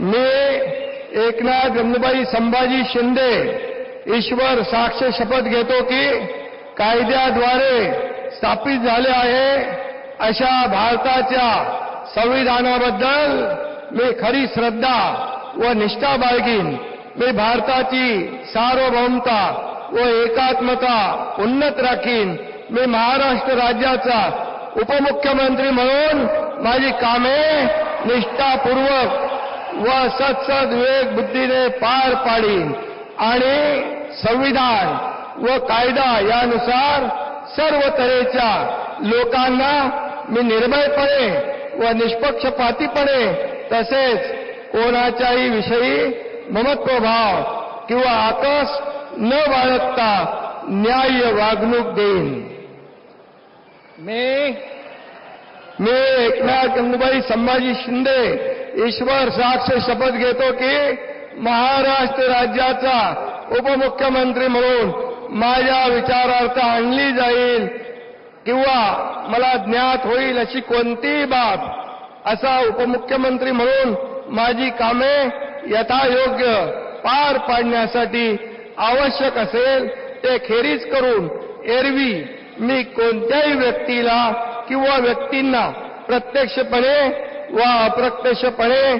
मी एकनाथ गंगूबाई संभाजी शिंदे ईश्वर साक्ष शपथ घेतो की कायद्याद्वारे स्थापित झाले आहे अशा भारताच्या संविधानाबद्दल मी खरी श्रद्धा व निष्ठा बाळगीन. मी भारताची सार्वभौमता व एकात्मता उन्नत राखीन. मी महाराष्ट्र राज्याचा उपमुख्यमंत्री म्हणून माझी कामे निष्ठापूर्वक व सत्सद विवेक बुद्धीने पार पाडीन आणि संविधान व कायदा यानुसार सर्व तऱ्हेच्या लोकांना मी निर्भयपणे व निष्पक्षपातीपणे तसेच कोणाच्याही विषयी ममत्वभाव किंवा आकस न बाळगता न्याय्य वागणूक देईन. मी एकनाथ गंगूबाई संभाजी शिंदे ईश्वर साक्ष शपथ घेतो की महाराष्ट्र राज्याचा उपमुख्यमंत्री म्हणून माझ्या विचारार्थ आणली जाईल किंवा मला ज्ञात होईल अशी कोणतीही बाब असा उपमुख्यमंत्री म्हणून माझी कामे यथायोग्य पार पाडण्यासाठी आवश्यक असेल ते खेरीज करून एरवी मी कोणत्याही व्यक्तीला किंवा व्यक्तींना प्रत्यक्षपणे व अप्रत्यक्षपणे